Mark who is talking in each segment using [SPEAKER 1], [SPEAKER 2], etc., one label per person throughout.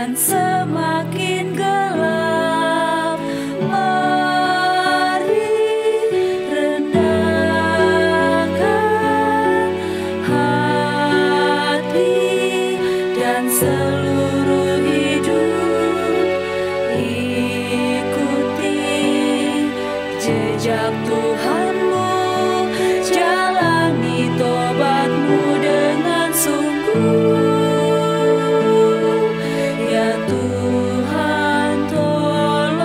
[SPEAKER 1] dan semakin gelap. Mari rendahkan hati dan seluruh hidup, ikuti jejak Tuhanmu, jalani tobatmu dengan sungguh. Ya Tuhan, tolonglah.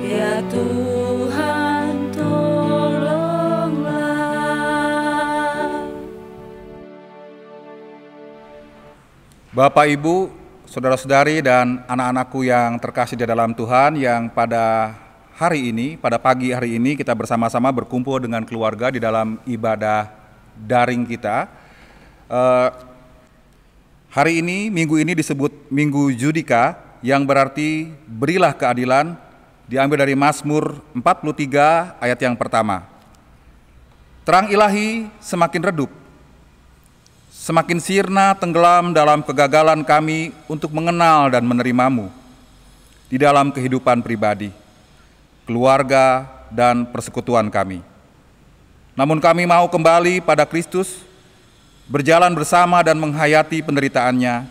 [SPEAKER 1] Ya Tuhan, tolonglah.
[SPEAKER 2] Bapak, Ibu, saudara-saudari, dan anak-anakku yang terkasih di dalam Tuhan, yang pada hari ini, pada pagi hari ini kita bersama-sama berkumpul dengan keluarga di dalam ibadah daring kita. Hari ini, minggu ini disebut Minggu Judika, yang berarti berilah keadilan, diambil dari Mazmur 43 ayat yang pertama. Terang ilahi semakin redup, semakin sirna tenggelam dalam kegagalan kami untuk mengenal dan menerimamu di dalam kehidupan pribadi, keluarga, dan persekutuan kami. Namun kami mau kembali pada Kristus, berjalan bersama dan menghayati penderitaannya.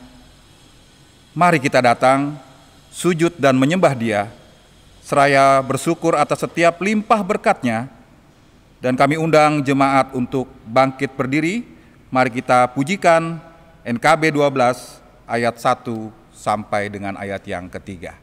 [SPEAKER 2] Mari kita datang, sujud dan menyembah Dia, seraya bersyukur atas setiap limpah berkat-Nya, dan kami undang jemaat untuk bangkit berdiri. Mari kita pujikan NKB 12 ayat 1 sampai dengan ayat yang ketiga.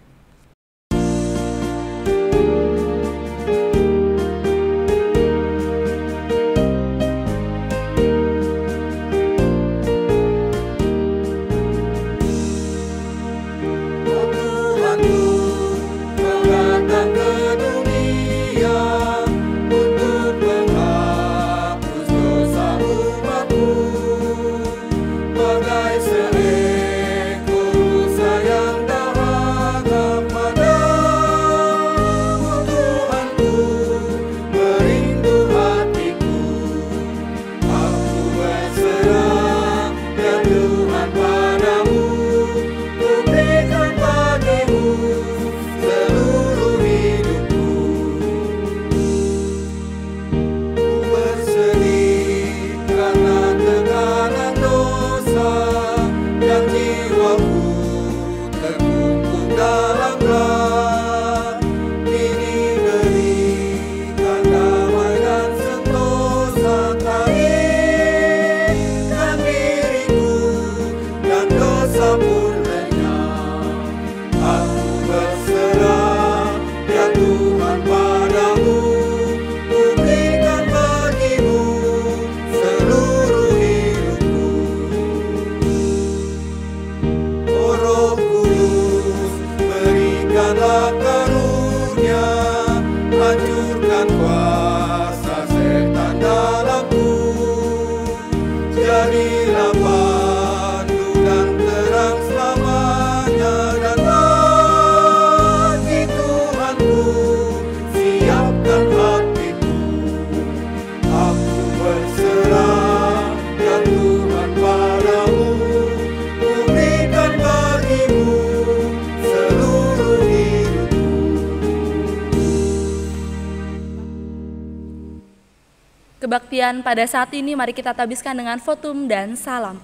[SPEAKER 3] Kebaktian pada saat ini mari kita tabiskan dengan votum dan salam.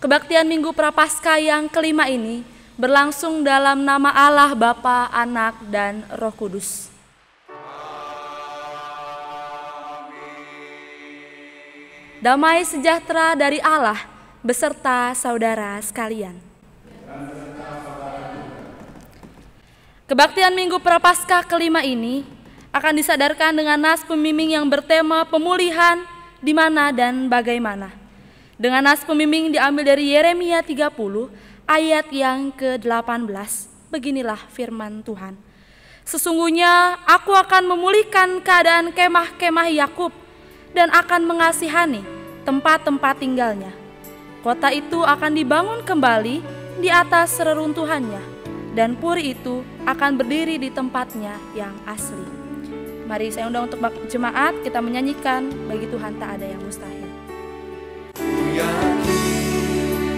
[SPEAKER 3] Kebaktian Minggu Prapaskah yang kelima ini berlangsung dalam nama Allah Bapa, Anak, dan Roh Kudus. Damai sejahtera dari Allah beserta saudara sekalian. Kebaktian Minggu Prapaskah kelima ini akan disadarkan dengan nas pembimbing yang bertema pemulihan di mana dan bagaimana. Dengan nas pembimbing diambil dari Yeremia 30 ayat yang ke-18. Beginilah firman Tuhan. Sesungguhnya aku akan memulihkan keadaan kemah-kemah Yakub dan akan mengasihani tempat-tempat tinggalnya. Kota itu akan dibangun kembali di atas reruntuhannya, dan puri itu akan berdiri di tempatnya yang asli. Mari saya undang untuk jemaat, kita menyanyikan bagi Tuhan tak ada yang mustahil.
[SPEAKER 1] Ku yakin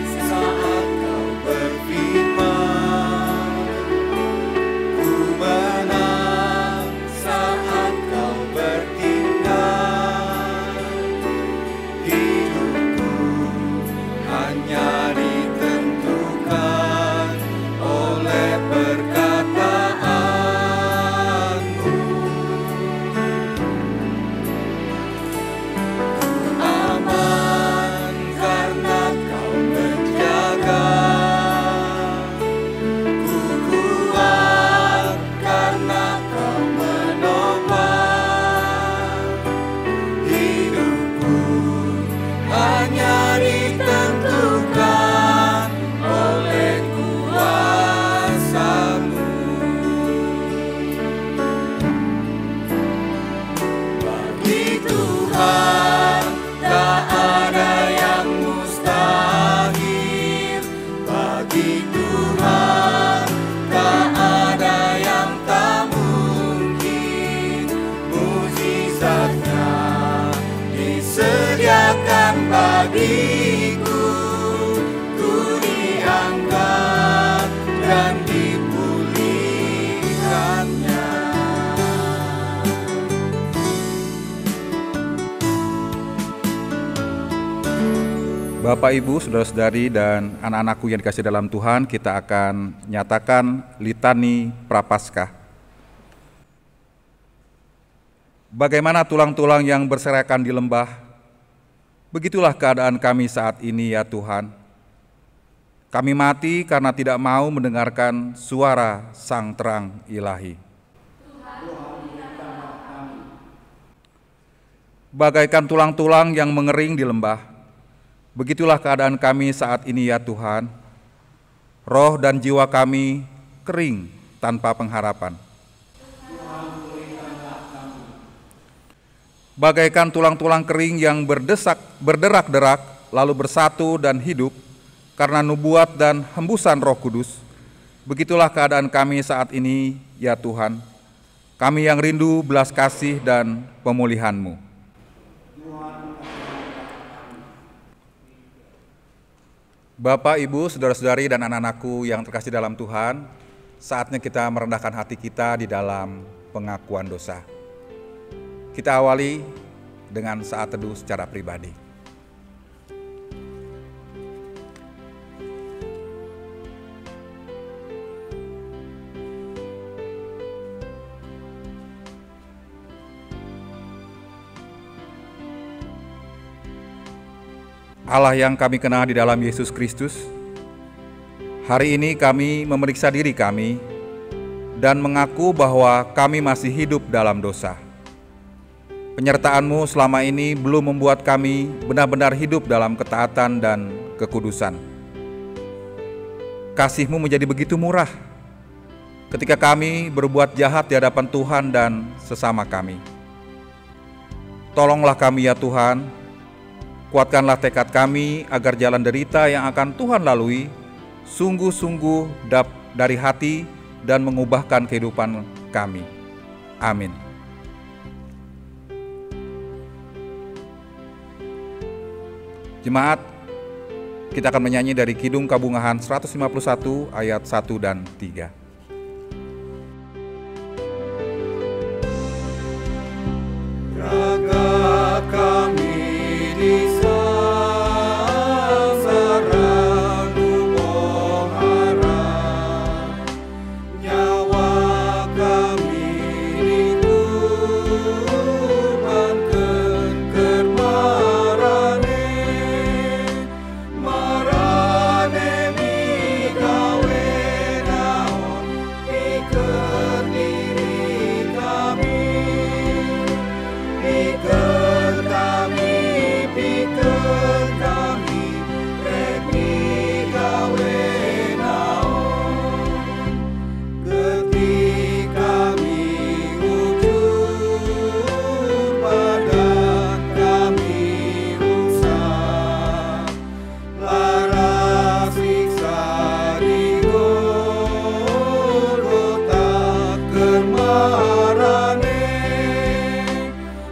[SPEAKER 2] Bapak, Ibu, saudara-saudari, dan anak-anakku yang dikasihi dalam Tuhan, kita akan nyatakan litani Prapaskah. Bagaimana tulang-tulang yang berserakan di lembah, begitulah keadaan kami saat ini ya Tuhan. Kami mati karena tidak mau mendengarkan suara Sang Terang Ilahi. Bagaikan tulang-tulang yang mengering di lembah, begitulah keadaan kami saat ini ya Tuhan. Roh dan jiwa kami kering tanpa pengharapan. Bagaikan tulang-tulang kering yang berderak-derak lalu bersatu dan hidup karena nubuat dan hembusan Roh Kudus, begitulah keadaan kami saat ini ya Tuhan. Kami yang rindu belas kasih dan pemulihan-Mu. Bapak, Ibu, saudara-saudari, dan anak-anakku yang terkasih dalam Tuhan, saatnya kita merendahkan hati kita di dalam pengakuan dosa. Kita awali dengan saat teduh secara pribadi. Allah yang kami kenal di dalam Yesus Kristus, hari ini kami memeriksa diri kami dan mengaku bahwa kami masih hidup dalam dosa. Penyertaan-Mu selama ini belum membuat kami benar-benar hidup dalam ketaatan dan kekudusan. Kasih-Mu menjadi begitu murah ketika kami berbuat jahat di hadapan Tuhan dan sesama kami. Tolonglah kami ya Tuhan, kuatkanlah tekad kami agar jalan derita yang akan Tuhan lalui sungguh-sungguh dari hati dan mengubahkan kehidupan kami. Amin. Jemaat, kita akan menyanyi dari Kidung Kabungahan 151 ayat 1 dan 3.
[SPEAKER 4] Raga kami di sarangmu pohara, nyawa kami dikorbankan kermarane, marane migawe naon pikeun diri kami, pikeun kami, pikeun kami, rek migawe naon. Ketik kami ujur badan kami rusak, lara siksa di Golgota kermarane,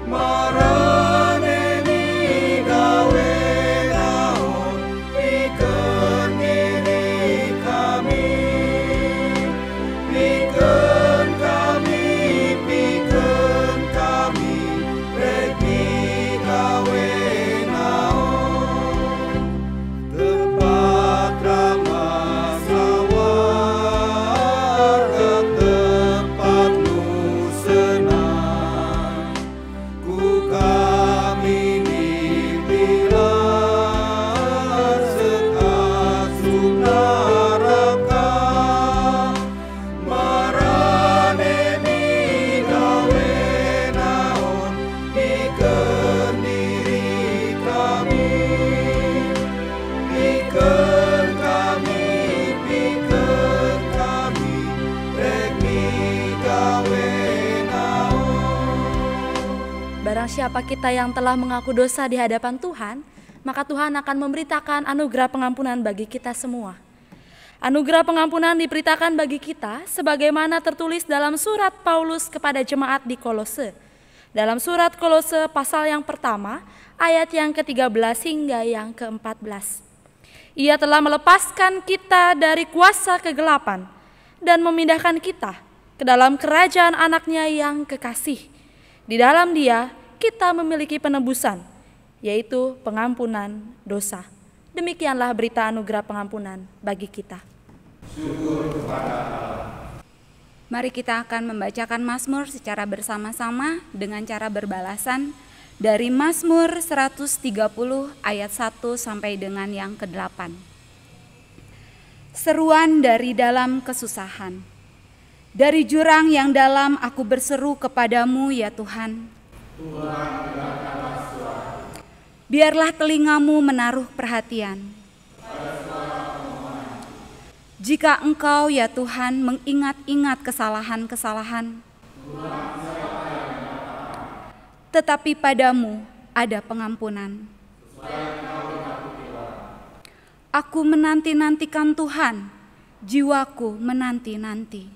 [SPEAKER 4] marane migawe naon pikeun diri kami, pikeun kami, pikeun kami, rek migawe naon. Tempat ramah sawarga, tempat nu senang, ku kami dibilar sekasup neraka, marane migawe naon pikeun diri kami, pikeun kami, pikeun kami, rek migawe naon.
[SPEAKER 3] Barang siapa kita yang telah mengaku dosa di hadapan Tuhan, maka Tuhan akan memberitakan anugerah pengampunan bagi kita semua. Anugerah pengampunan diberitakan bagi kita sebagaimana tertulis dalam surat Paulus kepada jemaat di Kolose. Dalam surat Kolose pasal yang pertama, ayat yang ke-13 hingga yang ke-14. Ia telah melepaskan kita dari kuasa kegelapan dan memindahkan kita ke dalam kerajaan anaknya yang kekasih. Di dalam Dia kita memiliki penebusan, yaitu pengampunan dosa. Demikianlah berita anugerah pengampunan bagi kita.
[SPEAKER 5] Mari kita akan membacakan Mazmur secara bersama-sama dengan cara berbalasan dari Mazmur 130 ayat 1 sampai dengan yang ke-8. Seruan dari dalam kesusahan. Dari jurang yang dalam aku berseru kepadamu ya Tuhan. Biarlah telingamu menaruh perhatian. Jika Engkau ya Tuhan mengingat-ingat kesalahan-kesalahan, tetapi padamu ada pengampunan. Aku menanti-nantikan Tuhan, jiwaku menanti-nanti.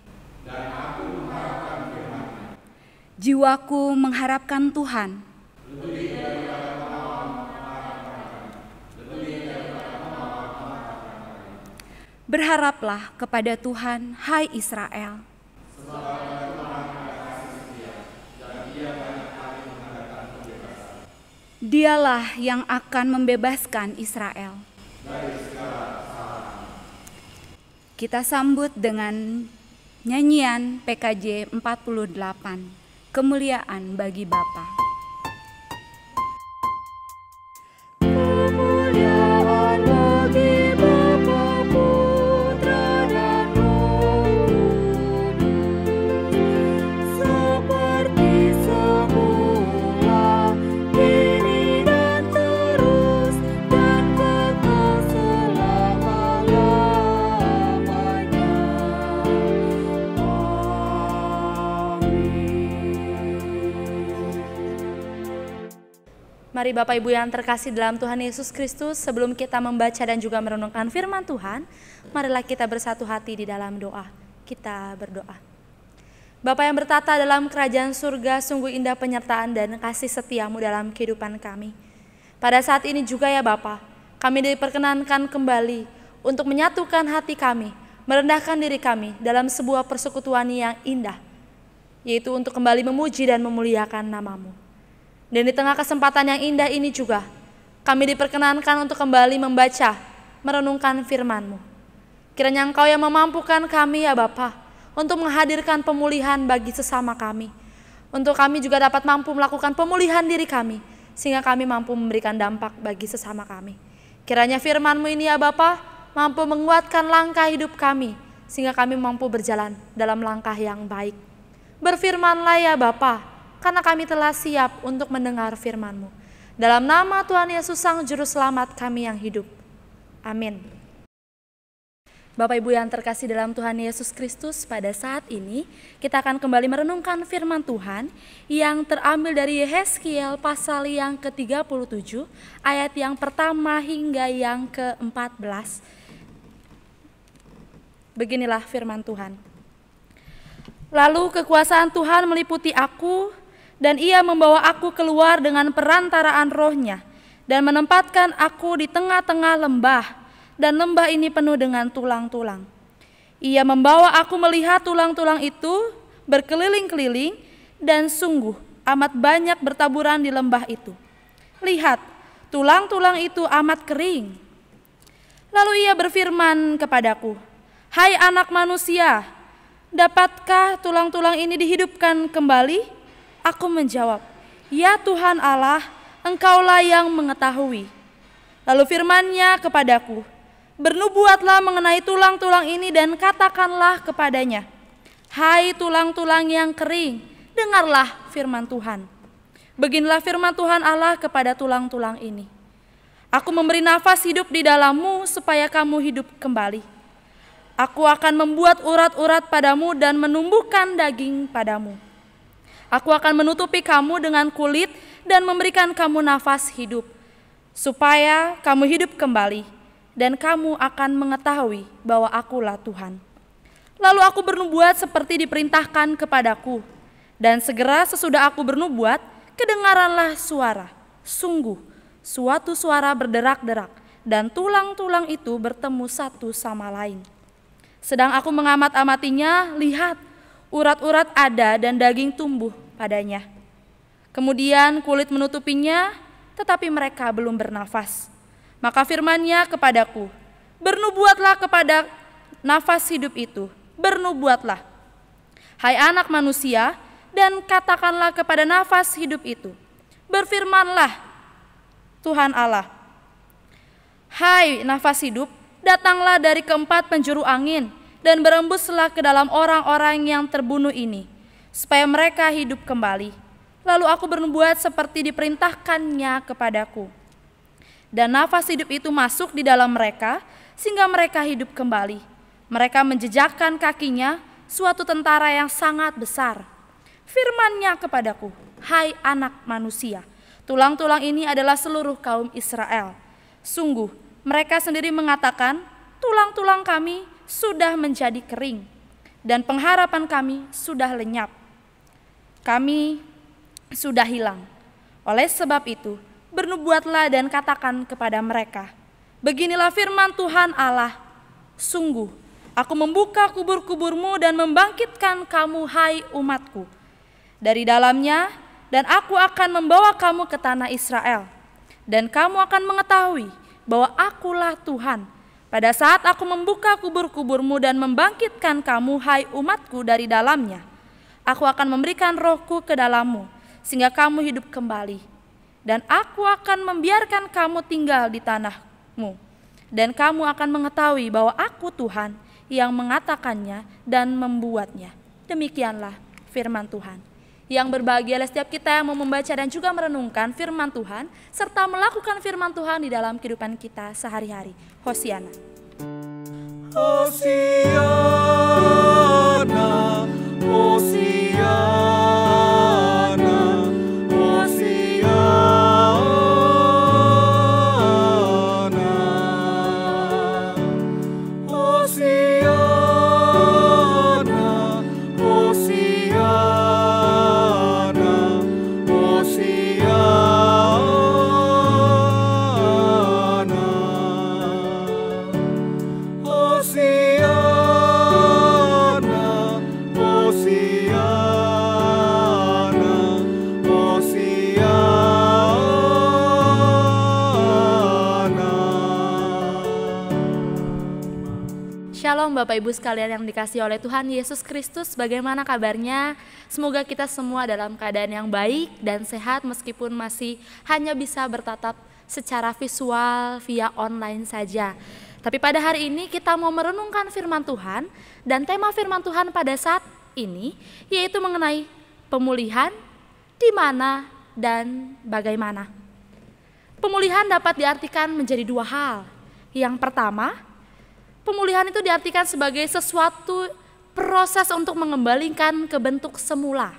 [SPEAKER 5] Jiwaku mengharapkan Tuhan. Berharaplah kepada Tuhan, hai Israel. Dialah yang akan membebaskan Israel. Kita sambut dengan nyanyian PKJ 48, Kemuliaan bagi Bapa.
[SPEAKER 1] Kemuliaan bagi Bapa, Putra dan Roh Kudus, seperti semula, kini dan terus, dan kekal selama-lamanya.
[SPEAKER 3] Mari Bapak Ibu yang terkasih dalam Tuhan Yesus Kristus, sebelum kita membaca dan juga merenungkan firman Tuhan, marilah kita bersatu hati di dalam doa. Kita berdoa. Bapa yang bertata dalam kerajaan surga, sungguh indah penyertaan dan kasih setiamu dalam kehidupan kami. Pada saat ini juga ya Bapa, kami diperkenankan kembali untuk menyatukan hati kami, merendahkan diri kami dalam sebuah persekutuan yang indah, yaitu untuk kembali memuji dan memuliakan nama-Mu. Dan di tengah kesempatan yang indah ini juga, kami diperkenankan untuk kembali membaca, merenungkan firman-Mu. Kiranya Engkau yang memampukan kami ya Bapa, untuk menghadirkan pemulihan bagi sesama kami. Untuk kami juga dapat mampu melakukan pemulihan diri kami, sehingga kami mampu memberikan dampak bagi sesama kami. Kiranya firman-Mu ini ya Bapa, mampu menguatkan langkah hidup kami, sehingga kami mampu berjalan dalam langkah yang baik. Berfirmanlah ya Bapa, karena kami telah siap untuk mendengar firman-Mu. Dalam nama Tuhan Yesus Sang Juru Selamat kami yang hidup. Amin. Bapak Ibu yang terkasih dalam Tuhan Yesus Kristus, pada saat ini kita akan kembali merenungkan firman Tuhan yang terambil dari Yehezkiel pasal yang ke-37, ayat yang pertama hingga yang ke-14. Beginilah firman Tuhan. Lalu kekuasaan Tuhan meliputi aku, dan Ia membawa aku keluar dengan perantaraan Roh-Nya, dan menempatkan aku di tengah-tengah lembah, dan lembah ini penuh dengan tulang-tulang. Ia membawa aku melihat tulang-tulang itu berkeliling-keliling, dan sungguh amat banyak bertaburan di lembah itu. Lihat, tulang-tulang itu amat kering. Lalu Ia berfirman kepadaku, hai anak manusia, dapatkah tulang-tulang ini dihidupkan kembali? Aku menjawab, ya Tuhan Allah, Engkaulah yang mengetahui. Lalu firman-Nya kepadaku, bernubuatlah mengenai tulang-tulang ini dan katakanlah kepadanya, hai tulang-tulang yang kering, dengarlah firman Tuhan. Beginilah firman Tuhan Allah kepada tulang-tulang ini. Aku memberi nafas hidup di dalammu supaya kamu hidup kembali. Aku akan membuat urat-urat padamu dan menumbuhkan daging padamu. Aku akan menutupi kamu dengan kulit dan memberikan kamu nafas hidup, supaya kamu hidup kembali, dan kamu akan mengetahui bahwa Akulah Tuhan. Lalu aku bernubuat seperti diperintahkan kepadaku, dan segera sesudah aku bernubuat, kedengaranlah suara, sungguh suatu suara berderak-derak, dan tulang-tulang itu bertemu satu sama lain. Sedang aku mengamat-amatinya, lihat, urat-urat ada dan daging tumbuh padanya. Kemudian kulit menutupinya, tetapi mereka belum bernafas. Maka firman-Nya kepadaku, bernubuatlah kepada nafas hidup itu, bernubuatlah. Hai anak manusia, dan katakanlah kepada nafas hidup itu, berfirmanlah Tuhan Allah. Hai nafas hidup, datanglah dari keempat penjuru angin, dan berembuslah ke dalam orang-orang yang terbunuh ini, supaya mereka hidup kembali. Lalu aku bernubuat seperti diperintahkannya kepadaku. Dan nafas hidup itu masuk di dalam mereka, sehingga mereka hidup kembali. Mereka menjejakkan kakinya, suatu tentara yang sangat besar. Firman-Nya kepadaku, hai anak manusia, tulang-tulang ini adalah seluruh kaum Israel. Sungguh, mereka sendiri mengatakan, tulang-tulang kami sudah menjadi kering, dan pengharapan kami sudah lenyap. Kami sudah hilang. Oleh sebab itu, bernubuatlah dan katakan kepada mereka, beginilah firman Tuhan Allah, sungguh, aku membuka kubur-kuburmu dan membangkitkan kamu, hai umatku, dari dalamnya, dan aku akan membawa kamu ke tanah Israel. Dan kamu akan mengetahui bahwa akulah Tuhan, pada saat aku membuka kubur-kuburmu dan membangkitkan kamu, hai umatku, dari dalamnya. Aku akan memberikan rohku ke dalammu, sehingga kamu hidup kembali. Dan aku akan membiarkan kamu tinggal di tanahmu. Dan kamu akan mengetahui bahwa aku Tuhan yang mengatakannya dan membuatnya. Demikianlah firman Tuhan. Yang berbahagialah setiap kita yang mau membaca dan juga merenungkan firman Tuhan, serta melakukan firman Tuhan di dalam kehidupan kita sehari-hari. Hosiana.
[SPEAKER 4] Hosiana, Hosiana, Hosiana, Hosiana, Hosiana,
[SPEAKER 3] Shalom Bapak Ibu sekalian yang dikasihi oleh Tuhan Yesus Kristus, bagaimana kabarnya? Semoga kita semua dalam keadaan yang baik dan sehat meskipun masih hanya bisa bertatap secara visual via online saja. Tapi pada hari ini kita mau merenungkan firman Tuhan, dan tema firman Tuhan pada saat ini yaitu mengenai pemulihan, di mana dan bagaimana. Pemulihan dapat diartikan menjadi dua hal. Yang pertama, pemulihan itu diartikan sebagai sesuatu proses untuk mengembalikan ke bentuk semula.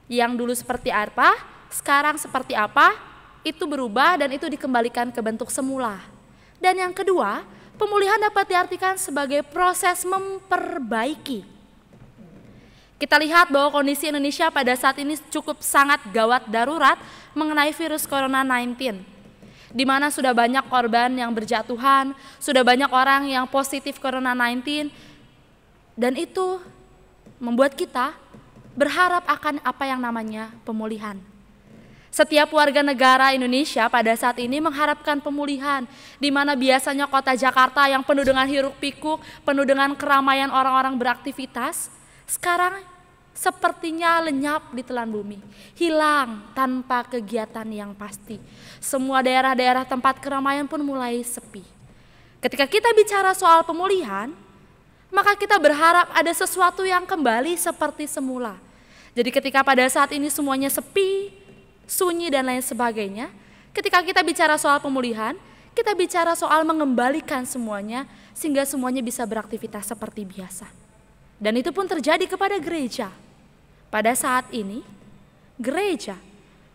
[SPEAKER 3] Yang dulu seperti apa, sekarang seperti apa, itu berubah dan itu dikembalikan ke bentuk semula. Dan yang kedua, pemulihan dapat diartikan sebagai proses memperbaiki. Kita lihat bahwa kondisi Indonesia pada saat ini cukup sangat gawat darurat mengenai virus Corona 19. Di mana sudah banyak korban yang berjatuhan, sudah banyak orang yang positif Corona 19, dan itu membuat kita berharap akan apa yang namanya pemulihan. Setiap warga negara Indonesia pada saat ini mengharapkan pemulihan, di mana biasanya kota Jakarta yang penuh dengan hiruk-pikuk, penuh dengan keramaian orang-orang beraktivitas, sekarang sepertinya lenyap di telan bumi, hilang tanpa kegiatan yang pasti. Semua daerah-daerah tempat keramaian pun mulai sepi. Ketika kita bicara soal pemulihan, maka kita berharap ada sesuatu yang kembali seperti semula. Jadi ketika pada saat ini semuanya sepi, sunyi dan lain sebagainya, ketika kita bicara soal pemulihan, kita bicara soal mengembalikan semuanya sehingga semuanya bisa beraktivitas seperti biasa. Dan itu pun terjadi kepada gereja. Pada saat ini, gereja,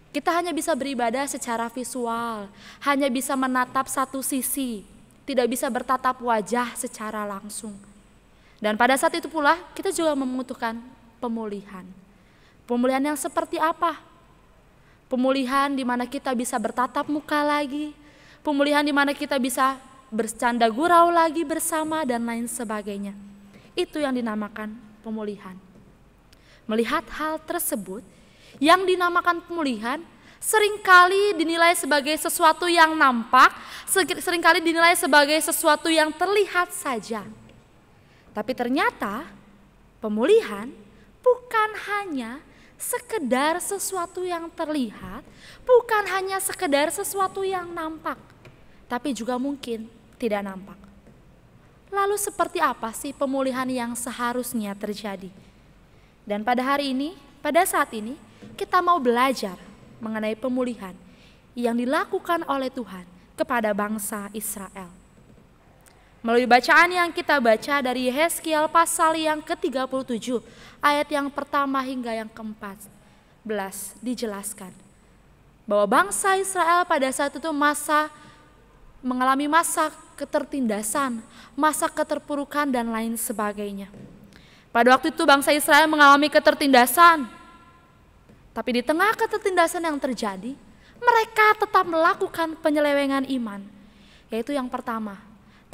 [SPEAKER 3] kita hanya bisa beribadah secara visual, hanya bisa menatap satu sisi, tidak bisa bertatap wajah secara langsung. Dan pada saat itu pula, kita juga membutuhkan pemulihan. Pemulihan yang seperti apa? Pemulihan di mana kita bisa bertatap muka lagi, pemulihan di mana kita bisa bercanda gurau lagi bersama dan lain sebagainya. Itu yang dinamakan pemulihan. Melihat hal tersebut yang dinamakan pemulihan, seringkali dinilai sebagai sesuatu yang nampak, seringkali dinilai sebagai sesuatu yang terlihat saja. Tapi ternyata pemulihan bukan hanya sekedar sesuatu yang terlihat, bukan hanya sekedar sesuatu yang nampak, tapi juga mungkin tidak nampak. Lalu seperti apa sih pemulihan yang seharusnya terjadi? Dan pada hari ini, pada saat ini, kita mau belajar mengenai pemulihan yang dilakukan oleh Tuhan kepada bangsa Israel. Melalui bacaan yang kita baca dari Yehezkiel pasal yang ke-37, ayat yang pertama hingga yang ke-14 dijelaskan bahwa bangsa Israel pada saat itu mengalami masa ketertindasan, masa keterpurukan dan lain sebagainya. Pada waktu itu bangsa Israel mengalami ketertindasan, tapi di tengah ketertindasan yang terjadi, mereka tetap melakukan penyelewengan iman. Yaitu yang pertama,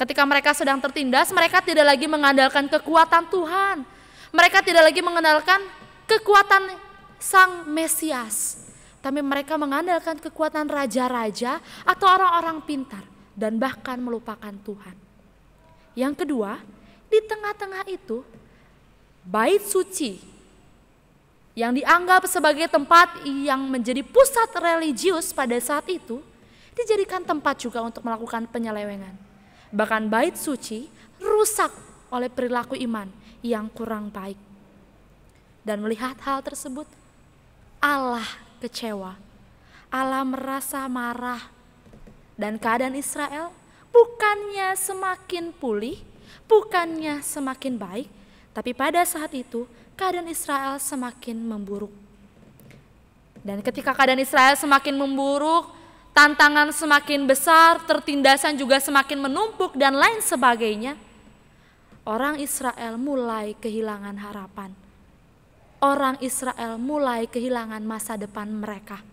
[SPEAKER 3] ketika mereka sedang tertindas, mereka tidak lagi mengandalkan kekuatan Tuhan. Mereka tidak lagi mengandalkan kekuatan Sang Mesias, tapi mereka mengandalkan kekuatan raja-raja atau orang-orang pintar dan bahkan melupakan Tuhan. Yang kedua, di tengah-tengah itu, bait suci yang dianggap sebagai tempat yang menjadi pusat religius pada saat itu, dijadikan tempat juga untuk melakukan penyelewengan. Bahkan bait suci rusak oleh perilaku iman yang kurang baik. Dan melihat hal tersebut, Allah kecewa. Allah merasa marah. Dan keadaan Israel bukannya semakin pulih, bukannya semakin baik, tapi pada saat itu keadaan Israel semakin memburuk. Dan ketika keadaan Israel semakin memburuk, tantangan semakin besar, tertindasan juga semakin menumpuk dan lain sebagainya, orang Israel mulai kehilangan harapan. Orang Israel mulai kehilangan masa depan mereka.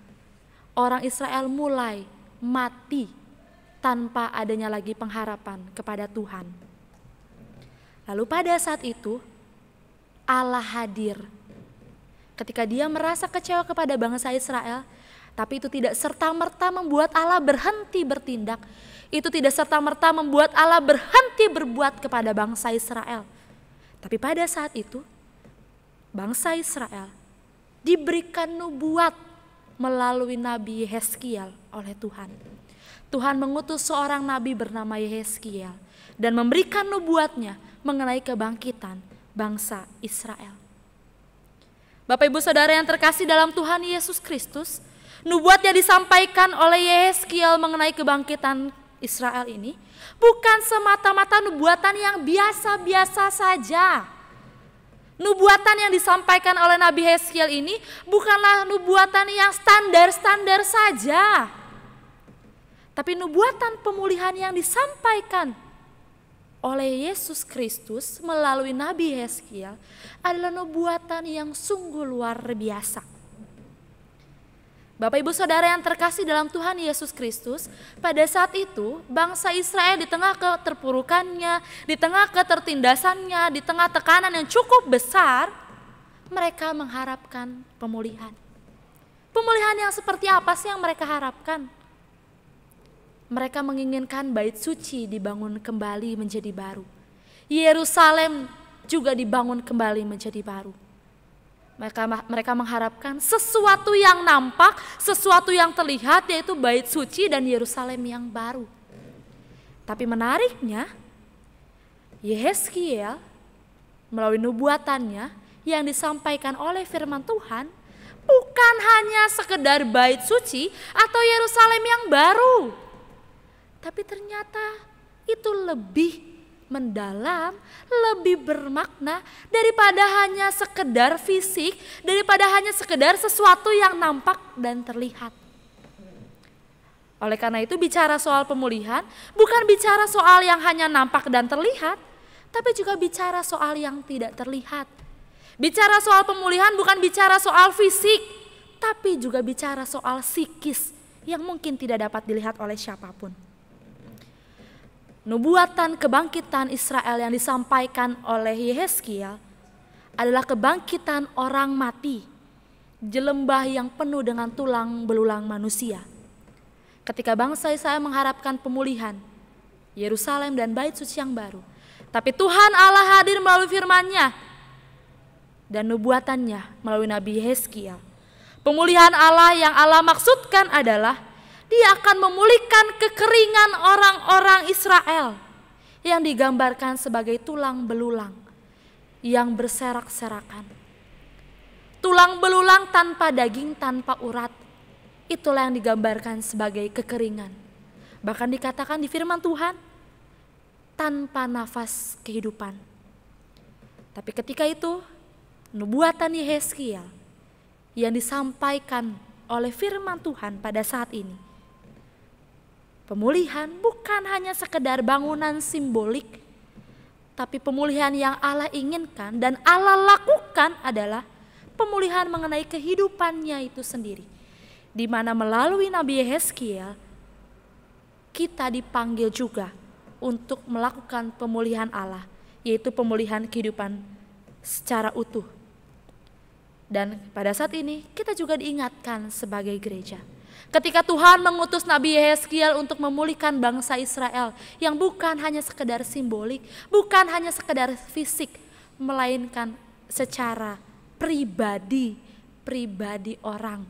[SPEAKER 3] Orang Israel mulai mati tanpa adanya lagi pengharapan kepada Tuhan. Lalu pada saat itu Allah hadir. Ketika Dia merasa kecewa kepada bangsa Israel, tapi itu tidak serta-merta membuat Allah berhenti bertindak. Itu tidak serta-merta membuat Allah berhenti berbuat kepada bangsa Israel. Tapi pada saat itu, bangsa Israel diberikan nubuat melalui Nabi Yehezkiel oleh Tuhan. Tuhan mengutus seorang nabi bernama Yehezkiel dan memberikan nubuatnya mengenai kebangkitan bangsa Israel. Bapak Ibu Saudara yang terkasih dalam Tuhan Yesus Kristus, nubuat yang disampaikan oleh Yehezkiel mengenai kebangkitan Israel ini bukan semata-mata nubuatan yang biasa-biasa saja. Nubuatan yang disampaikan oleh Nabi Yehezkiel ini bukanlah nubuatan yang standar-standar saja. Tapi nubuatan pemulihan yang disampaikan oleh Yesus Kristus melalui Nabi Yehezkiel adalah nubuatan yang sungguh luar biasa. Bapak Ibu Saudara yang terkasih dalam Tuhan Yesus Kristus, pada saat itu bangsa Israel di tengah keterpurukannya, di tengah ketertindasannya, di tengah tekanan yang cukup besar, mereka mengharapkan pemulihan. Pemulihan yang seperti apa sih yang mereka harapkan? Mereka menginginkan bait suci dibangun kembali menjadi baru. Yerusalem juga dibangun kembali menjadi baru. Mereka mengharapkan sesuatu yang nampak, sesuatu yang terlihat, yaitu bait suci dan Yerusalem yang baru. Tapi menariknya, Yehezkiel melalui nubuatannya yang disampaikan oleh firman Tuhan bukan hanya sekedar bait suci atau Yerusalem yang baru. Tapi ternyata itu lebih mendalam, lebih bermakna daripada hanya sekedar fisik, daripada hanya sekedar sesuatu yang nampak dan terlihat. Oleh karena itu bicara soal pemulihan bukan bicara soal yang hanya nampak dan terlihat, tapi juga bicara soal yang tidak terlihat. Bicara soal pemulihan bukan bicara soal fisik, tapi juga bicara soal psikis yang mungkin tidak dapat dilihat oleh siapapun. Nubuatan kebangkitan Israel yang disampaikan oleh Yehezkiel adalah kebangkitan orang mati lembah yang penuh dengan tulang belulang manusia. Ketika bangsa Israel mengharapkan pemulihan Yerusalem dan bait suci yang baru, tapi Tuhan Allah hadir melalui firman-Nya dan nubuatannya melalui Nabi Yeskiel. Pemulihan Allah yang Allah maksudkan adalah Dia akan memulihkan kekeringan orang-orang Israel yang digambarkan sebagai tulang belulang yang berserak-serakan. Tulang belulang tanpa daging, tanpa urat, itulah yang digambarkan sebagai kekeringan. Bahkan dikatakan di firman Tuhan, tanpa nafas kehidupan. Tapi ketika itu, nubuatan Yeskiel yang disampaikan oleh firman Tuhan pada saat ini, pemulihan bukan hanya sekedar bangunan simbolik, tapi pemulihan yang Allah inginkan dan Allah lakukan adalah pemulihan mengenai kehidupannya itu sendiri. Di mana melalui Nabi Yeskiel kita dipanggil juga untuk melakukan pemulihan Allah, yaitu pemulihan kehidupan secara utuh. Dan pada saat ini kita juga diingatkan sebagai gereja. Ketika Tuhan mengutus Nabi Yeskiel untuk memulihkan bangsa Israel yang bukan hanya sekedar simbolik, bukan hanya sekedar fisik, melainkan secara pribadi orang.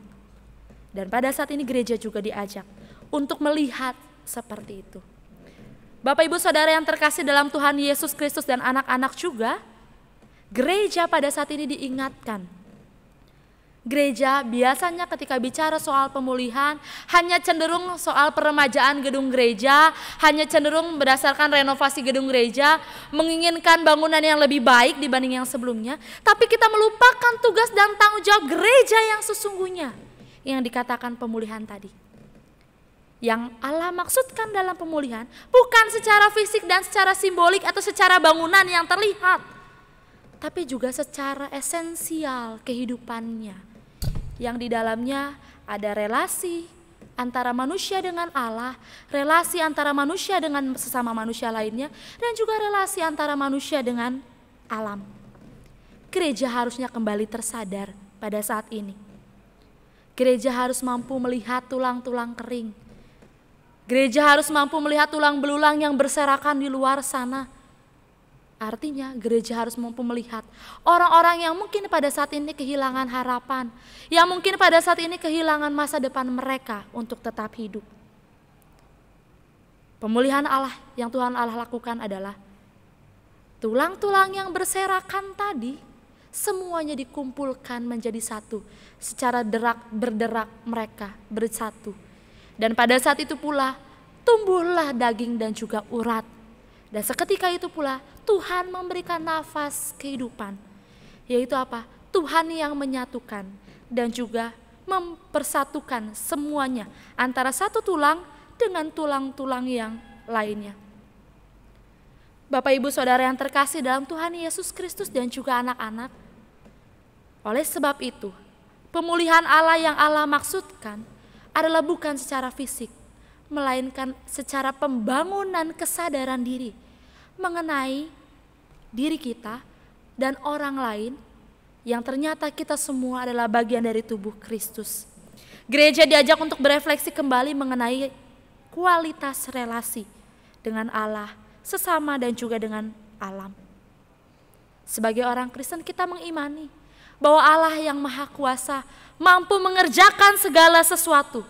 [SPEAKER 3] Dan pada saat ini gereja juga diajak untuk melihat seperti itu. Bapak Ibu Saudara yang terkasih dalam Tuhan Yesus Kristus dan anak-anak juga, gereja pada saat ini diingatkan. Gereja biasanya ketika bicara soal pemulihan hanya cenderung soal peremajaan gedung gereja, hanya cenderung berdasarkan renovasi gedung gereja, menginginkan bangunan yang lebih baik dibanding yang sebelumnya. Tapi kita melupakan tugas dan tanggung jawab gereja yang sesungguhnya, yang dikatakan pemulihan tadi. Yang Allah maksudkan dalam pemulihan bukan secara fisik dan secara simbolik atau secara bangunan yang terlihat, tapi juga secara esensial kehidupannya, yang di dalamnya ada relasi antara manusia dengan Allah, relasi antara manusia dengan sesama manusia lainnya, dan juga relasi antara manusia dengan alam. Gereja harusnya kembali tersadar pada saat ini. Gereja harus mampu melihat tulang-tulang kering. Gereja harus mampu melihat tulang belulang yang berserakan di luar sana. Artinya gereja harus mampu melihat orang-orang yang mungkin pada saat ini kehilangan harapan, yang mungkin pada saat ini kehilangan masa depan mereka untuk tetap hidup. Pemulihan Allah yang Tuhan Allah lakukan adalah tulang-tulang yang berserakan tadi semuanya dikumpulkan menjadi satu, secara berderak mereka bersatu. Dan pada saat itu pula tumbuhlah daging dan juga urat. Dan seketika itu pula Tuhan memberikan nafas kehidupan, yaitu apa? Tuhan yang menyatukan dan juga mempersatukan semuanya antara satu tulang dengan tulang-tulang yang lainnya. Bapak Ibu Saudara yang terkasih dalam Tuhan Yesus Kristus dan juga anak-anak, oleh sebab itu pemulihan Allah yang Allah maksudkan adalah bukan secara fisik, melainkan secara pembangunan kesadaran diri mengenai diri kita dan orang lain yang ternyata kita semua adalah bagian dari tubuh Kristus. Gereja diajak untuk berefleksi kembali mengenai kualitas relasi dengan Allah, sesama dan juga dengan alam. Sebagai orang Kristen kita mengimani bahwa Allah yang Maha Kuasa mampu mengerjakan segala sesuatu.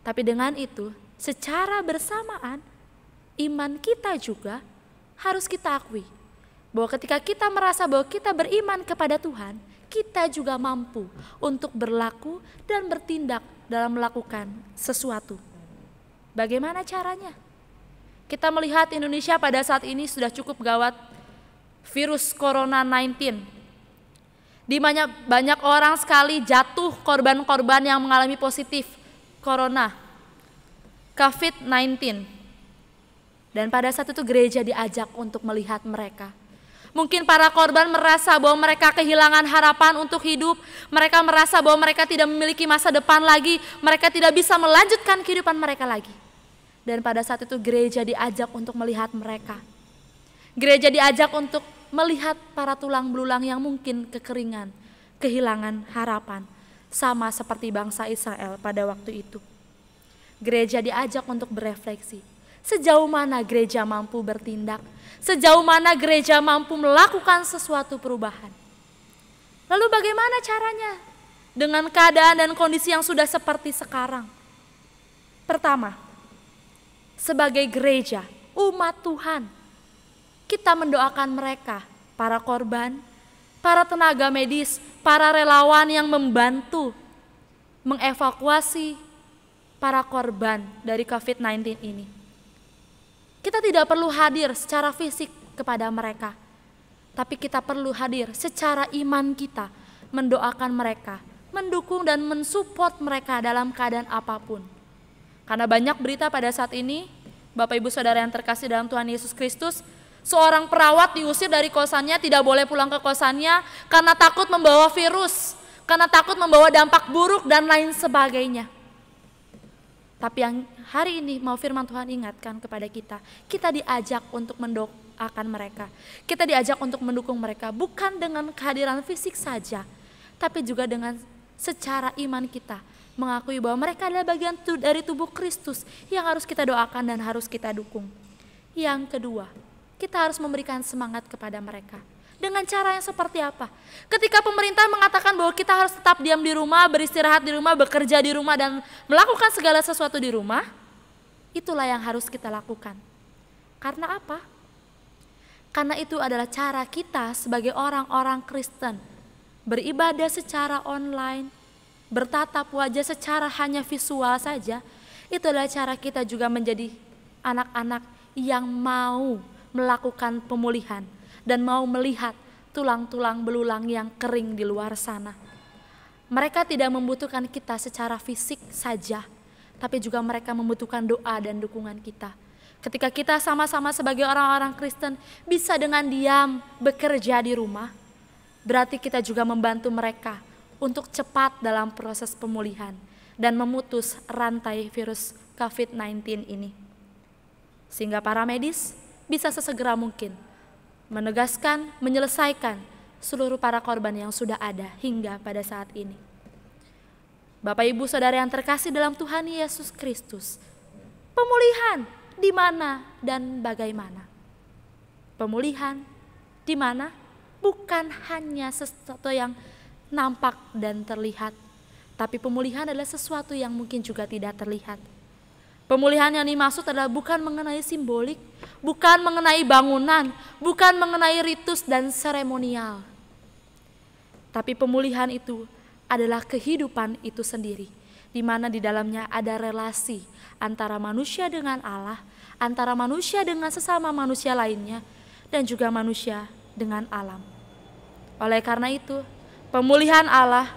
[SPEAKER 3] Tapi dengan itu, secara bersamaan, iman kita juga harus kita akui bahwa ketika kita merasa bahwa kita beriman kepada Tuhan, kita juga mampu untuk berlaku dan bertindak dalam melakukan sesuatu. Bagaimana caranya? Kita melihat Indonesia pada saat ini sudah cukup gawat virus Corona 19. Di mana banyak orang sekali jatuh korban-korban yang mengalami positif Corona, COVID-19. Dan pada saat itu gereja diajak untuk melihat mereka. Mungkin para korban merasa bahwa mereka kehilangan harapan untuk hidup. Mereka merasa bahwa mereka tidak memiliki masa depan lagi. Mereka tidak bisa melanjutkan kehidupan mereka lagi. Dan pada saat itu gereja diajak untuk melihat mereka. Gereja diajak untuk melihat para tulang belulang yang mungkin kekeringan kehilangan harapan, sama seperti bangsa Israel pada waktu itu. Gereja diajak untuk berefleksi, sejauh mana gereja mampu bertindak, sejauh mana gereja mampu melakukan sesuatu perubahan. Lalu bagaimana caranya dengan keadaan dan kondisi yang sudah seperti sekarang? Pertama, sebagai gereja, umat Tuhan, kita mendoakan mereka, para korban, para tenaga medis, para relawan yang membantu mengevakuasi para korban dari COVID-19 ini. Kita tidak perlu hadir secara fisik kepada mereka, tapi kita perlu hadir secara iman kita, mendoakan mereka, mendukung dan mensupport mereka dalam keadaan apapun. Karena banyak berita pada saat ini, Bapak Ibu Saudara yang terkasih dalam Tuhan Yesus Kristus, seorang perawat diusir dari kosannya, tidak boleh pulang ke kosannya karena takut membawa virus, karena takut membawa dampak buruk dan lain sebagainya. Tapi yang hari ini mau firman Tuhan ingatkan kepada kita, kita diajak untuk mendoakan mereka. Kita diajak untuk mendukung mereka, bukan dengan kehadiran fisik saja, tapi juga dengan secara iman kita, mengakui bahwa mereka adalah bagian dari tubuh Kristus yang harus kita doakan dan harus kita dukung. Yang kedua, kita harus memberikan semangat kepada mereka. Dengan cara yang seperti apa? Ketika pemerintah mengatakan bahwa kita harus tetap diam di rumah, beristirahat di rumah, bekerja di rumah, dan melakukan segala sesuatu di rumah, itulah yang harus kita lakukan. Karena apa? Karena itu adalah cara kita sebagai orang-orang Kristen beribadah secara online, bertatap wajah secara hanya visual saja. Itu adalah cara kita juga menjadi anak-anak yang mau melakukan pemulihan dan mau melihat tulang-tulang belulang yang kering di luar sana. Mereka tidak membutuhkan kita secara fisik saja, tapi juga mereka membutuhkan doa dan dukungan kita. Ketika kita sama-sama sebagai orang-orang Kristen bisa dengan diam bekerja di rumah, berarti kita juga membantu mereka untuk cepat dalam proses pemulihan dan memutus rantai virus COVID-19 ini. Sehingga para medis bisa sesegera mungkin menegaskan, menyelesaikan seluruh para korban yang sudah ada hingga pada saat ini. Bapak Ibu Saudara yang terkasih dalam Tuhan Yesus Kristus, pemulihan di mana dan bagaimana? Pemulihan di mana? Bukan hanya sesuatu yang nampak dan terlihat, tapi pemulihan adalah sesuatu yang mungkin juga tidak terlihat. Pemulihan yang dimaksud adalah bukan mengenai simbolik, bukan mengenai bangunan, bukan mengenai ritus dan seremonial. Tapi pemulihan itu adalah kehidupan itu sendiri, di mana di dalamnya ada relasi antara manusia dengan Allah, antara manusia dengan sesama manusia lainnya, dan juga manusia dengan alam. Oleh karena itu, pemulihan Allah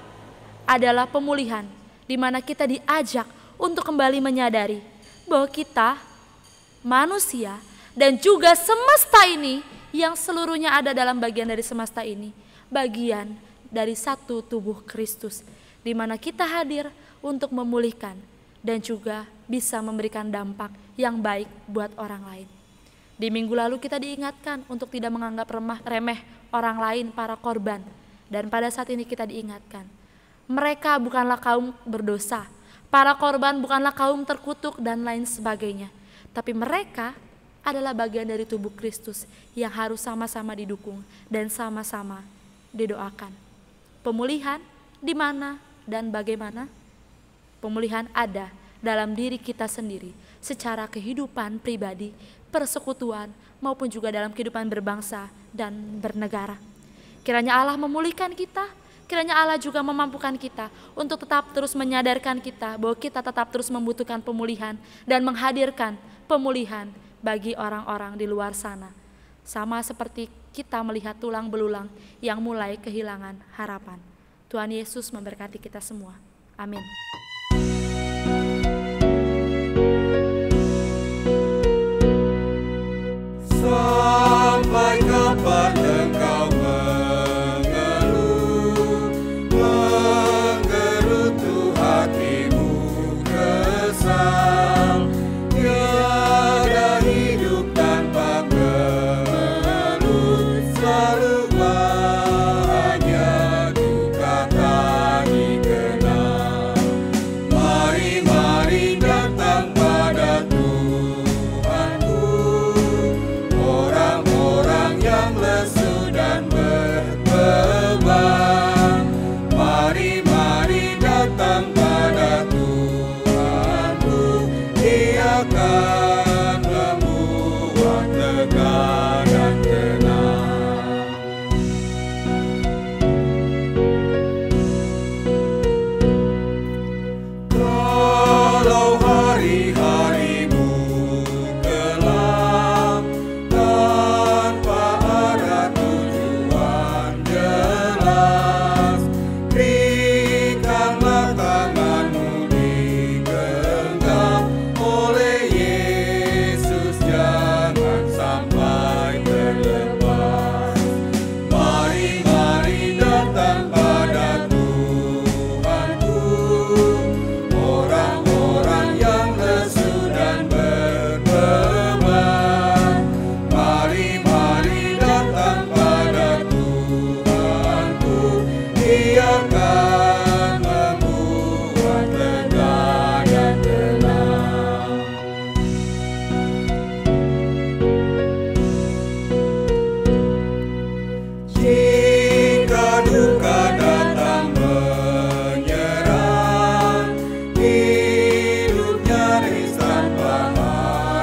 [SPEAKER 3] adalah pemulihan di mana kita diajak untuk kembali menyadari bahwa kita, manusia, dan juga semesta ini yang seluruhnya ada dalam bagian dari semesta ini, bagian dari satu tubuh Kristus, di mana kita hadir untuk memulihkan dan juga bisa memberikan dampak yang baik buat orang lain. Di minggu lalu kita diingatkan untuk tidak menganggap remeh orang lain, para korban. Dan pada saat ini kita diingatkan, mereka bukanlah kaum berdosa, para korban bukanlah kaum terkutuk dan lain sebagainya. Tapi mereka adalah bagian dari tubuh Kristus yang harus sama-sama didukung dan sama-sama didoakan. Pemulihan di mana dan bagaimana? Pemulihan ada dalam diri kita sendiri secara kehidupan pribadi, persekutuan, maupun juga dalam kehidupan berbangsa dan bernegara. Kiranya Allah memulihkan kita, kiranya Allah juga memampukan kita untuk tetap terus menyadarkan kita bahwa kita tetap terus membutuhkan pemulihan dan menghadirkan pemulihan bagi orang-orang di luar sana. Sama seperti kita melihat tulang belulang yang mulai kehilangan harapan. Tuhan Yesus memberkati kita semua. Amin.
[SPEAKER 4] Sampai kapan engkau mengeluh, menggerutu hatimu kesal, tiada hidup tanpa keluh, selalu banyak duka akan membuat lega dan tenang. Kalau hari-harimu kelam tanpa ada tujuan jelas, berikanlah tanganmu digenggam oleh Yesus, jangan sampai terlepas. Mari, mari datang pada Tuhanku, orang-orang yang lesu dan berbeban. Mari, mari datang pada Tuhanku, Dia akan membuat lega dan tenang. Jika duka datang menyerang, hidup nyaris tanpa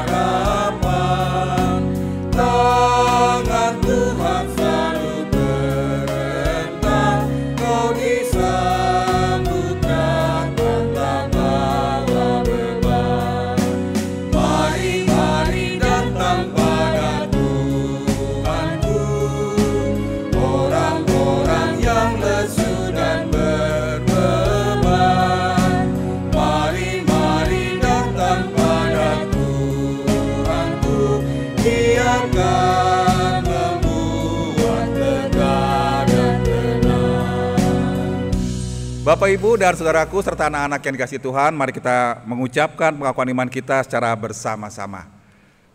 [SPEAKER 4] harapan, tangan Tuhan selalu terentang, kau disambutkan tanpa bawa beban. Mari, mari datang pada Tuhanku, orang-orang yang lesu dan berbeban. Mari, mari datang pada Tuhanku, Dia akan membuat lega dan tenang.
[SPEAKER 2] Bapak, Ibu, dan saudaraku serta anak-anak yang dikasihi Tuhan, mari kita mengucapkan pengakuan iman kita secara bersama-sama.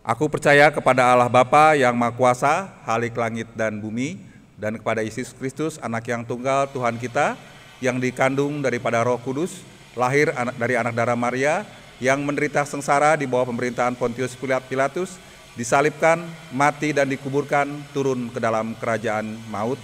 [SPEAKER 2] Aku percaya kepada Allah Bapa yang Maha Kuasa, Khalik langit dan bumi, dan kepada Yesus Kristus, anak yang tunggal Tuhan kita, yang dikandung daripada Roh Kudus, lahir dari anak darah Maria, yang menderita sengsara di bawah pemerintahan Pontius Pilatus, disalibkan, mati dan dikuburkan, turun ke dalam kerajaan maut.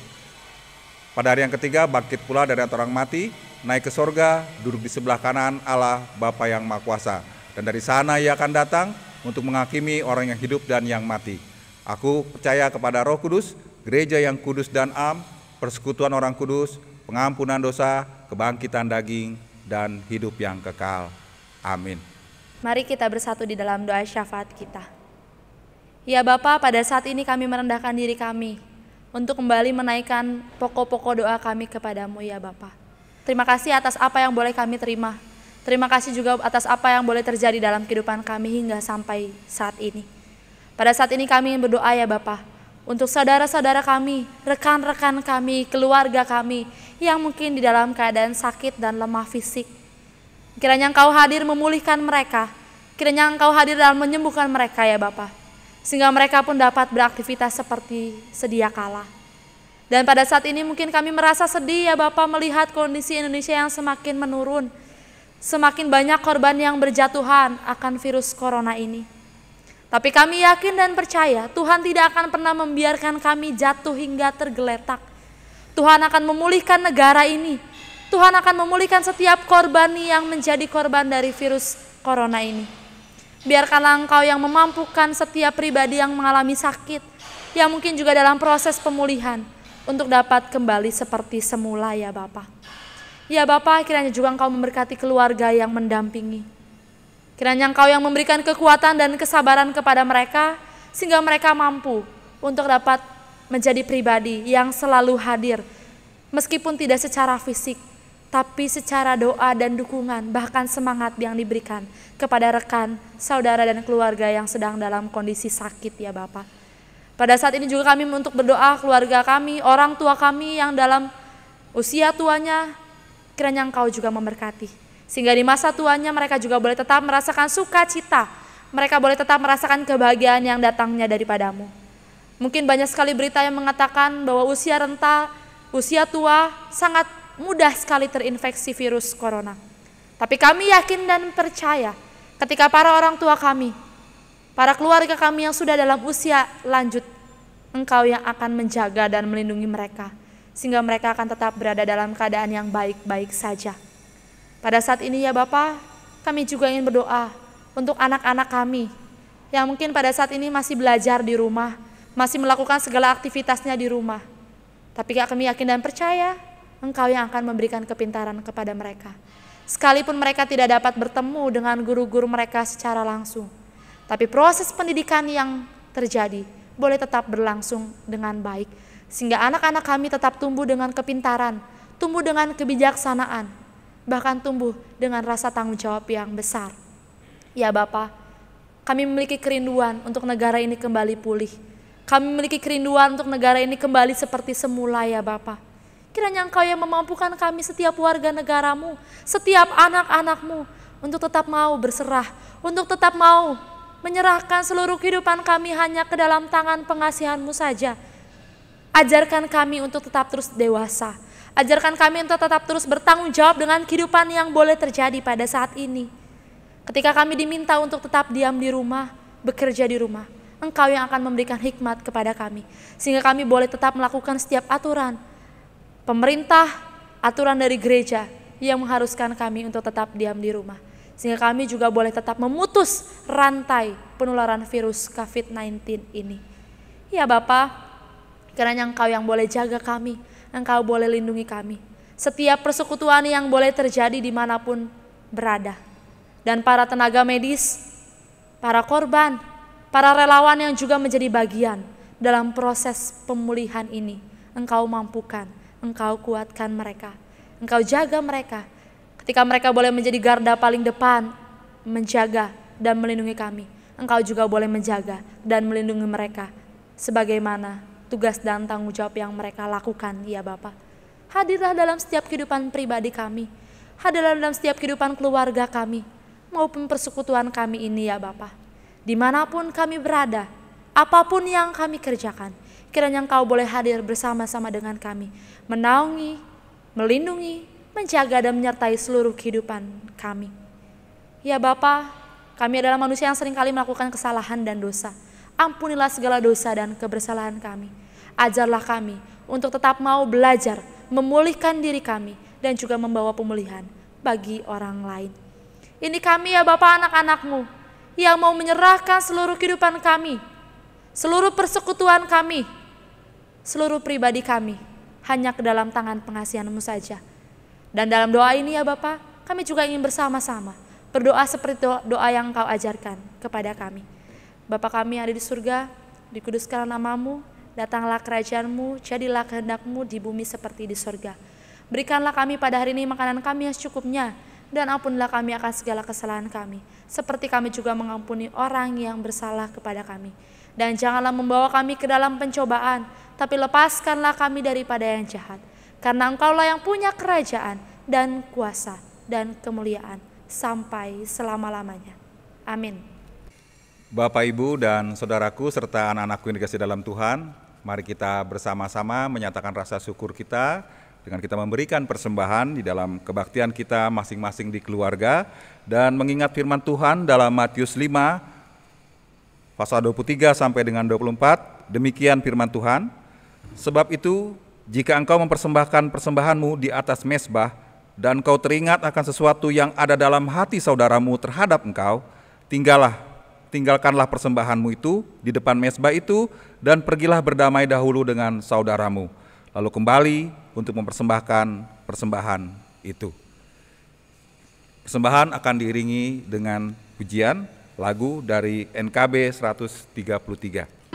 [SPEAKER 2] Pada hari yang ketiga bangkit pula dari antara orang mati, naik ke sorga, duduk di sebelah kanan Allah Bapa yang Maha Kuasa. Dan dari sana Ia akan datang untuk menghakimi orang yang hidup dan yang mati. Aku percaya kepada Roh Kudus, gereja yang kudus dan am, persekutuan orang kudus, pengampunan dosa, kebangkitan daging, dan hidup yang kekal. Amin.
[SPEAKER 3] Mari kita bersatu di dalam doa syafaat kita. Ya Bapa, pada saat ini kami merendahkan diri kami untuk kembali menaikkan pokok-pokok doa kami kepadamu ya Bapa. Terima kasih atas apa yang boleh kami terima. Terima kasih juga atas apa yang boleh terjadi dalam kehidupan kami hingga sampai saat ini. Pada saat ini kami ingin berdoa ya Bapa, untuk saudara-saudara kami, rekan-rekan kami, keluarga kami yang mungkin di dalam keadaan sakit dan lemah fisik. Kiranya Engkau hadir memulihkan mereka, kiranya Engkau hadir dalam menyembuhkan mereka ya Bapa, sehingga mereka pun dapat beraktivitas seperti sedia kala. Dan pada saat ini mungkin kami merasa sedih ya Bapa melihat kondisi Indonesia yang semakin menurun, semakin banyak korban yang berjatuhan akan virus corona ini. Tapi kami yakin dan percaya Tuhan tidak akan pernah membiarkan kami jatuh hingga tergeletak. Tuhan akan memulihkan negara ini. Tuhan akan memulihkan setiap korban yang menjadi korban dari virus corona ini. Biarkanlah Engkau yang memampukan setiap pribadi yang mengalami sakit, yang mungkin juga dalam proses pemulihan, untuk dapat kembali seperti semula ya Bapa. Ya Bapa, kiranya juga Engkau memberkati keluarga yang mendampingi. Kiranya Engkau yang memberikan kekuatan dan kesabaran kepada mereka, sehingga mereka mampu untuk dapat menjadi pribadi yang selalu hadir, meskipun tidak secara fisik, tapi secara doa dan dukungan, bahkan semangat yang diberikan kepada rekan, saudara, dan keluarga yang sedang dalam kondisi sakit ya Bapa. Pada saat ini juga kami untuk berdoa keluarga kami, orang tua kami yang dalam usia tuanya, kiranya Engkau juga memberkati. Sehingga di masa tuanya mereka juga boleh tetap merasakan sukacita, mereka boleh tetap merasakan kebahagiaan yang datangnya daripadamu. Mungkin banyak sekali berita yang mengatakan bahwa usia renta, usia tua sangat mudah sekali terinfeksi virus corona. Tapi kami yakin dan percaya ketika para orang tua kami, para keluarga kami yang sudah dalam usia lanjut, Engkau yang akan menjaga dan melindungi mereka, sehingga mereka akan tetap berada dalam keadaan yang baik-baik saja. Pada saat ini ya Bapa, kami juga ingin berdoa untuk anak-anak kami yang mungkin pada saat ini masih belajar di rumah, masih melakukan segala aktivitasnya di rumah. Tapi kami yakin dan percaya Engkau yang akan memberikan kepintaran kepada mereka. Sekalipun mereka tidak dapat bertemu dengan guru-guru mereka secara langsung, tapi proses pendidikan yang terjadi boleh tetap berlangsung dengan baik, sehingga anak-anak kami tetap tumbuh dengan kepintaran, tumbuh dengan kebijaksanaan, bahkan tumbuh dengan rasa tanggung jawab yang besar. Ya Bapa, kami memiliki kerinduan untuk negara ini kembali pulih. Kami memiliki kerinduan untuk negara ini kembali seperti semula ya Bapa. Kiranya Engkau yang memampukan kami setiap warga negaramu, setiap anak-anakmu untuk tetap mau berserah, untuk tetap mau menyerahkan seluruh kehidupan kami hanya ke dalam tangan pengasihan-Mu saja. Ajarkan kami untuk tetap terus dewasa. Ajarkan kami untuk tetap terus bertanggung jawab dengan kehidupan yang boleh terjadi pada saat ini. Ketika kami diminta untuk tetap diam di rumah, bekerja di rumah, Engkau yang akan memberikan hikmat kepada kami, sehingga kami boleh tetap melakukan setiap aturan pemerintah, aturan dari gereja yang mengharuskan kami untuk tetap diam di rumah, sehingga kami juga boleh tetap memutus rantai penularan virus COVID-19 ini. Ya Bapa, kiranya Engkau yang boleh jaga kami, Engkau boleh lindungi kami. Setiap persekutuan yang boleh terjadi dimanapun berada. Dan para tenaga medis, para korban, para relawan yang juga menjadi bagian dalam proses pemulihan ini, Engkau mampukan, Engkau kuatkan mereka, Engkau jaga mereka. Ketika mereka boleh menjadi garda paling depan, menjaga dan melindungi kami, Engkau juga boleh menjaga dan melindungi mereka, sebagaimana tugas dan tanggung jawab yang mereka lakukan ya Bapa. Hadirlah dalam setiap kehidupan pribadi kami, hadirlah dalam setiap kehidupan keluarga kami, maupun persekutuan kami ini ya Bapa. Dimanapun kami berada, apapun yang kami kerjakan, kiranya Engkau boleh hadir bersama-sama dengan kami, menaungi, melindungi, menjaga dan menyertai seluruh kehidupan kami. Ya Bapa, kami adalah manusia yang seringkali melakukan kesalahan dan dosa. Ampunilah segala dosa dan kebersalahan kami. Ajarlah kami untuk tetap mau belajar, memulihkan diri kami, dan juga membawa pemulihan bagi orang lain. Ini kami ya Bapa, anak-anak-Mu, yang mau menyerahkan seluruh kehidupan kami, seluruh persekutuan kami, seluruh pribadi kami, hanya ke dalam tangan pengasihan-Mu saja. Dan dalam doa ini ya Bapa, kami juga ingin bersama-sama berdoa seperti doa yang Engkau ajarkan kepada kami. Bapa kami yang ada di surga, dikuduskanlah nama-Mu, datanglah kerajaan-Mu, jadilah kehendak-Mu di bumi seperti di surga. Berikanlah kami pada hari ini makanan kami yang secukupnya, dan ampunilah kami akan segala kesalahan kami, seperti kami juga mengampuni orang yang bersalah kepada kami. Dan janganlah membawa kami ke dalam pencobaan, tapi lepaskanlah kami daripada yang jahat. Karena Engkaulah yang punya kerajaan dan kuasa dan kemuliaan sampai selama-lamanya. Amin.
[SPEAKER 2] Bapak, Ibu, dan saudaraku serta anak-anakku yang dikasihi dalam Tuhan, mari kita bersama-sama menyatakan rasa syukur kita dengan kita memberikan persembahan di dalam kebaktian kita masing-masing di keluarga, dan mengingat firman Tuhan dalam Matius 5 pasal 23 sampai dengan 24. Demikian firman Tuhan, sebab itu jika engkau mempersembahkan persembahanmu di atas mezbah dan engkau teringat akan sesuatu yang ada dalam hati saudaramu terhadap engkau, tinggalkanlah persembahanmu itu di depan mezbah itu dan pergilah berdamai dahulu dengan saudaramu, lalu kembali untuk mempersembahkan persembahan itu. Persembahan akan diiringi dengan pujian lagu dari NKB 133.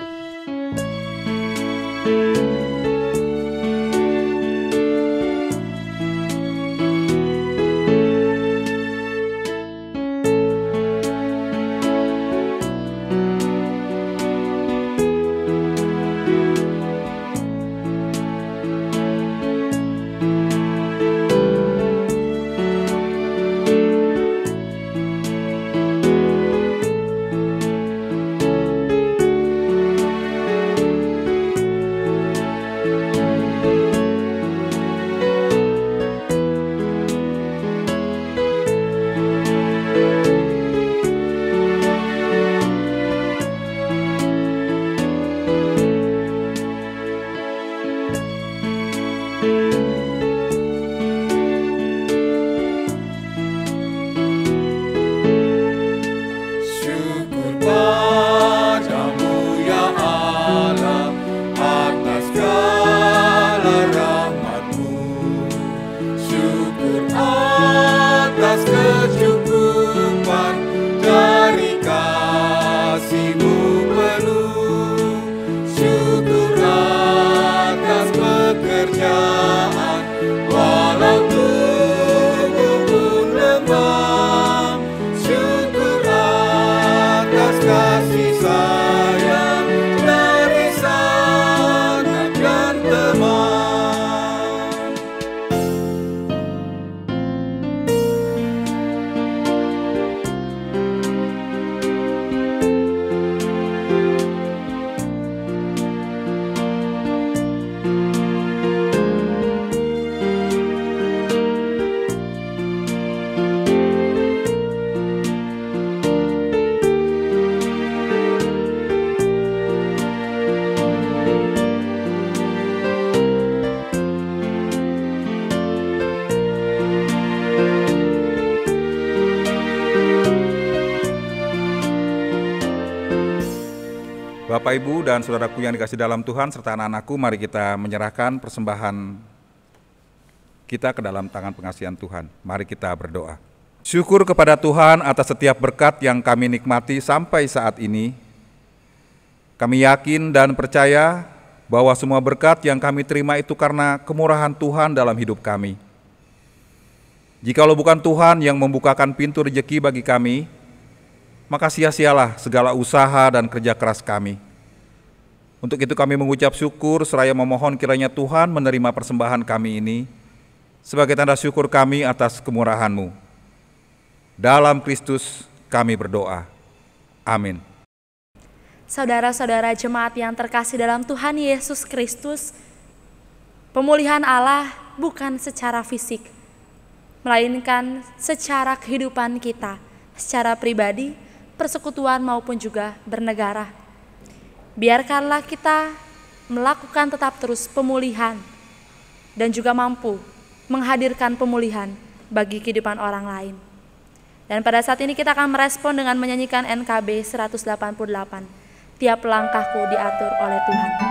[SPEAKER 2] Bapak, Ibu, dan saudaraku yang dikasih dalam Tuhan, serta anak-anakku, mari kita menyerahkan persembahan kita ke dalam tangan pengasihan Tuhan. Mari kita berdoa. Syukur kepada Tuhan atas setiap berkat yang kami nikmati sampai saat ini. Kami yakin dan percaya bahwa semua berkat yang kami terima itu karena kemurahan Tuhan dalam hidup kami. Jikalau bukan Tuhan yang membukakan pintu rejeki bagi kami, maka sia-sialah segala usaha dan kerja keras kami. Untuk itu kami mengucap syukur seraya memohon kiranya Tuhan menerima persembahan kami ini sebagai tanda syukur kami atas kemurahan-Mu. Dalam Kristus kami berdoa. Amin.
[SPEAKER 3] Saudara-saudara jemaat yang terkasih dalam Tuhan Yesus Kristus, pemulihan Allah bukan secara fisik, melainkan secara kehidupan kita, secara pribadi, persekutuan maupun juga bernegara. Biarkanlah kita melakukan tetap terus pemulihan dan juga mampu menghadirkan pemulihan bagi kehidupan orang lain. Dan pada saat ini kita akan merespon dengan menyanyikan NKB 188. Tiap langkahku diatur oleh Tuhan.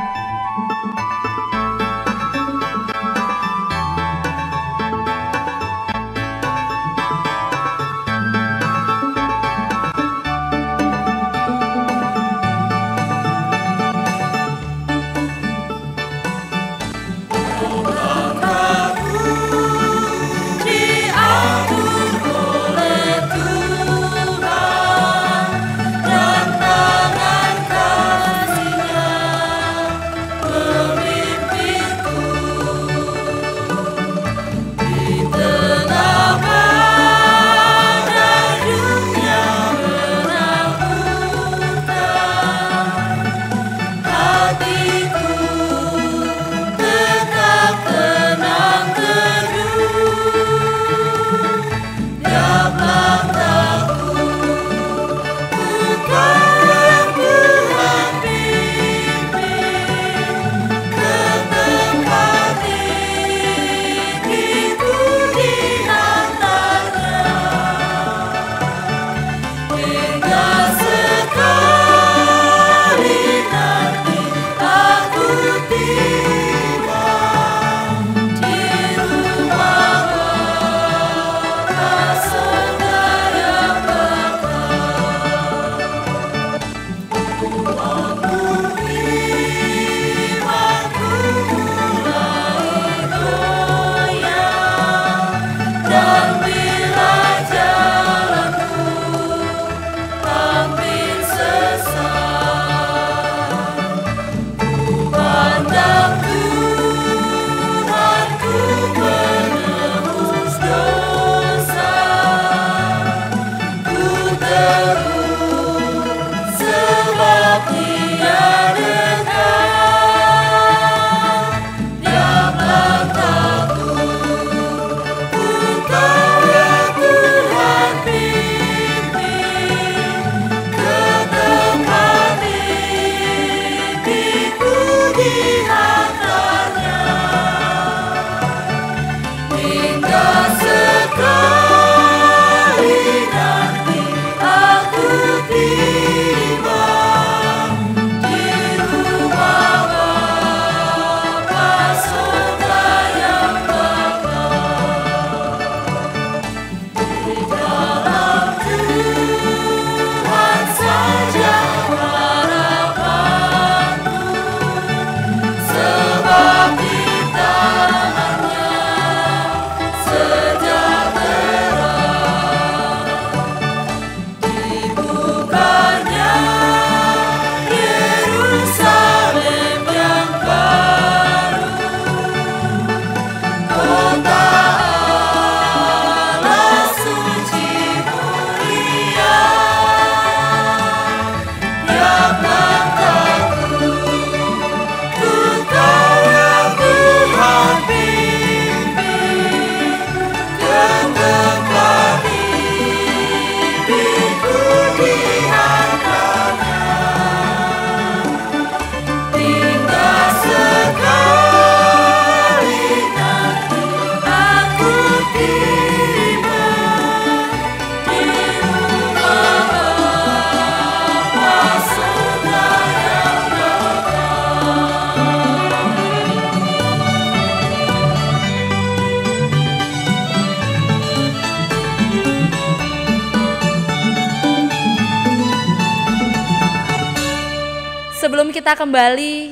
[SPEAKER 3] sebelum kita kembali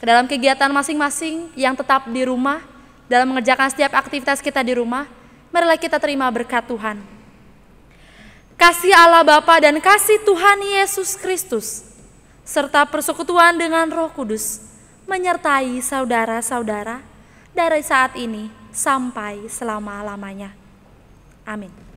[SPEAKER 3] ke dalam kegiatan masing-masing yang tetap di rumah, dalam mengerjakan setiap aktivitas kita di rumah, marilah kita terima berkat Tuhan. Kasih Allah Bapa dan kasih Tuhan Yesus Kristus, serta persekutuan dengan Roh Kudus, menyertai saudara-saudara dari saat ini sampai selama-lamanya. Amin.